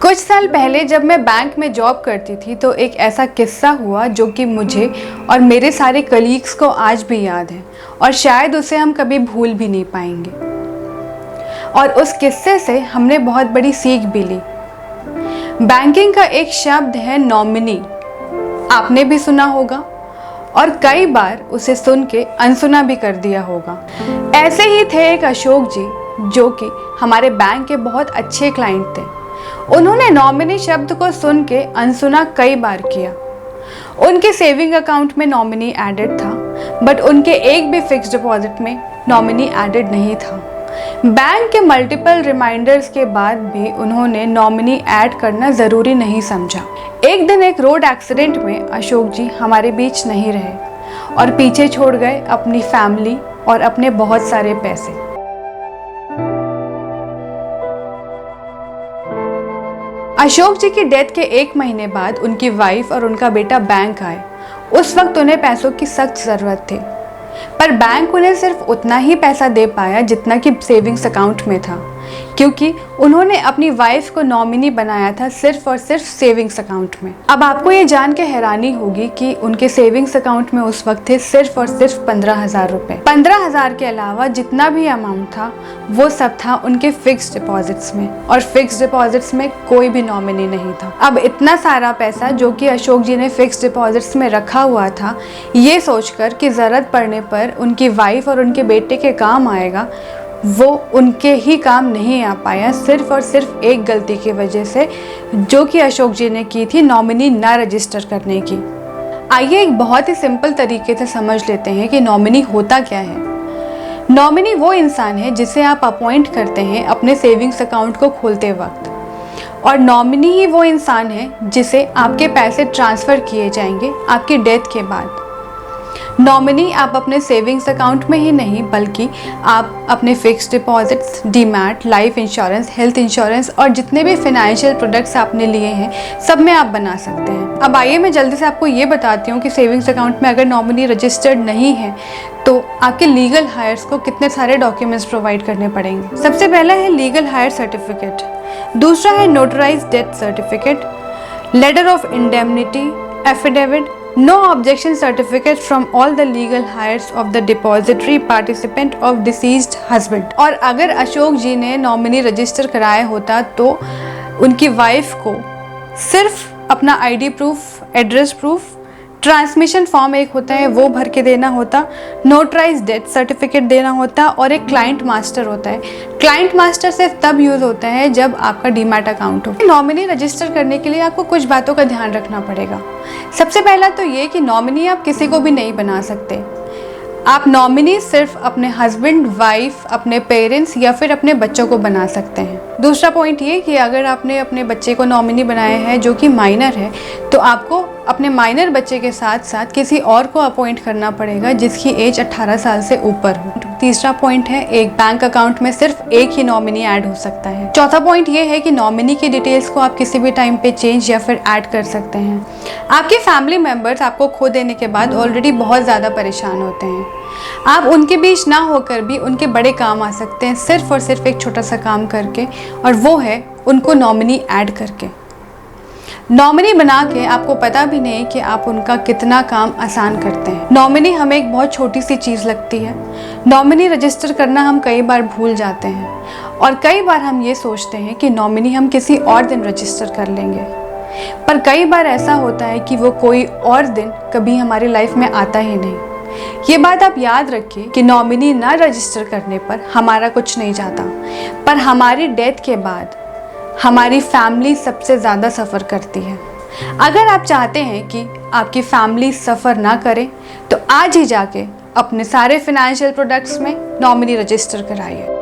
कुछ साल पहले जब मैं बैंक में जॉब करती थी तो एक ऐसा किस्सा हुआ जो कि मुझे और मेरे सारे कलीग्स को आज भी याद है और शायद उसे हम कभी भूल भी नहीं पाएंगे। और उस किस्से से हमने बहुत बड़ी सीख भी ली। बैंकिंग का एक शब्द है नॉमिनी। आपने भी सुना होगा और कई बार उसे सुन के अनसुना भी कर दिया होगा। ऐसे ही थे एक अशोक जी जो कि हमारे बैंक के बहुत अच्छे क्लाइंट थे। उन्होंने नॉमिनी शब्द को सुन के अनसुना कई बार किया। उनके सेविंग अकाउंट में नॉमिनी एडेड था, बट उनके एक भी फिक्स्ड डिपॉजिट में नॉमिनी एडेड नहीं था। बैंक के मल्टीपल रिमाइंडर्स के बाद भी उन्होंने नॉमिनी ऐड करना ज़रूरी नहीं समझा। एक दिन एक रोड एक्सीडेंट में अशोक जी हमारे बीच नहीं रहे और पीछे छोड़ गए अपनी फैमिली और अपने बहुत सारे पैसे। अशोक जी की डेथ के 1 महीने बाद उनकी वाइफ और उनका बेटा बैंक आए। उस वक्त उन्हें पैसों की सख्त ज़रूरत थी, पर बैंक उन्हें सिर्फ उतना ही पैसा दे पाया जितना कि सेविंग्स अकाउंट में था, क्योंकि उन्होंने अपनी वाइफ को नॉमिनी बनाया था सिर्फ और सिर्फ सेविंग्स अकाउंट में। अब आपको ये जान के हैरानी होगी कि उनके सेविंग्स अकाउंट में उस वक्त थे सिर्फ और सिर्फ 15,000 रुपये। 15,000 के अलावा जितना भी अमाउंट था वो सब था उनके फिक्स्ड डिपॉजिट्स में, और फिक्स्ड डिपॉजिट्स में कोई भी नॉमिनी नहीं था। अब इतना सारा पैसा जो कि अशोक जी ने फिक्स्ड डिपॉजिट्स में रखा हुआ था, ये सोचकर कि ज़रूरत पड़ने पर उनकी वाइफ और उनके बेटे के काम आएगा, वो उनके ही काम नहीं आ पाया सिर्फ और सिर्फ एक गलती की वजह से जो कि अशोक जी ने की थी, नॉमिनी ना रजिस्टर करने की। आइए एक बहुत ही सिंपल तरीके से समझ लेते हैं कि नॉमिनी होता क्या है। नॉमिनी वो इंसान है जिसे आप अपॉइंट करते हैं अपने सेविंग्स अकाउंट को खोलते वक्त, और नॉमिनी ही वो इंसान है जिसे आपके पैसे ट्रांसफ़र किए जाएंगे आपकी डेथ के बाद। नॉमिनी आप अपने सेविंग्स अकाउंट में ही नहीं बल्कि आप अपने fixed deposits, demat, life insurance, health insurance और जितने भी फाइनेंशियल प्रोडक्ट्स आपने लिए हैं सब में आप बना सकते हैं। अब आइए मैं जल्दी से आपको ये बताती हूँ कि सेविंग्स अकाउंट में अगर नॉमिनी रजिस्टर्ड नहीं है तो आपके लीगल हायर्स को कितने सारे डॉक्यूमेंट्स प्रोवाइड करने पड़ेंगे। सबसे पहला है लीगल हायर सर्टिफिकेट, दूसरा है notarised death certificate, letter of indemnity, affidavit, no objection certificate from all the legal heirs of the depository participant of deceased husband। और अगर अशोक जी ने नॉमिनी रजिस्टर कराया होता तो उनकी वाइफ को सिर्फ अपना ID proof, address proof, transmission form एक होता है वो भर के देना होता, नोटराइज्ड डेथ सर्टिफिकेट देना होता और एक क्लाइंट मास्टर होता है। क्लाइंट मास्टर सिर्फ तब यूज़ होता है जब आपका डीमैट अकाउंट हो। नॉमिनी रजिस्टर करने के लिए आपको कुछ बातों का ध्यान रखना पड़ेगा। सबसे पहला तो ये कि नॉमिनी आप किसी को भी नहीं बना सकते। आप नॉमिनी सिर्फ अपने हस्बैंड, वाइफ, अपने पेरेंट्स या फिर अपने बच्चों को बना सकते हैं। दूसरा पॉइंट ये कि अगर आपने अपने बच्चे को नॉमिनी बनाया है जो कि माइनर है तो आपको अपने माइनर बच्चे के साथ साथ किसी और को अपॉइंट करना पड़ेगा जिसकी एज 18 साल से ऊपर हो। तीसरा पॉइंट है एक बैंक अकाउंट में सिर्फ एक ही नॉमिनी ऐड हो सकता है। चौथा पॉइंट ये है कि नॉमिनी की डिटेल्स को आप किसी भी टाइम पे चेंज या फिर ऐड कर सकते हैं। आपके फैमिली मेम्बर्स आपको खो देने के बाद ऑलरेडी बहुत ज़्यादा परेशान होते हैं। आप उनके बीच ना होकर भी उनके बड़े काम आ सकते हैं सिर्फ और सिर्फ एक छोटा सा काम करके, और वो है उनको नॉमिनी ऐड करके। नॉमिनी बना के आपको पता भी नहीं कि आप उनका कितना काम आसान करते हैं। नॉमिनी हमें एक बहुत छोटी सी चीज़ लगती है। नॉमिनी रजिस्टर करना हम कई बार भूल जाते हैं और कई बार हम ये सोचते हैं कि नॉमिनी हम किसी और दिन रजिस्टर कर लेंगे, पर कई बार ऐसा होता है कि वो कोई और दिन कभी हमारी लाइफ में आता ही नहीं। ये बात आप याद रखिए कि नॉमिनी ना रजिस्टर करने पर हमारा कुछ नहीं जाता, पर हमारी डेथ के बाद हमारी फैमिली सबसे ज़्यादा सफ़र करती है। अगर आप चाहते हैं कि आपकी फैमिली सफ़र ना करे तो आज ही जाके अपने सारे फाइनेंशियल प्रोडक्ट्स में नॉमिनी रजिस्टर कराइए।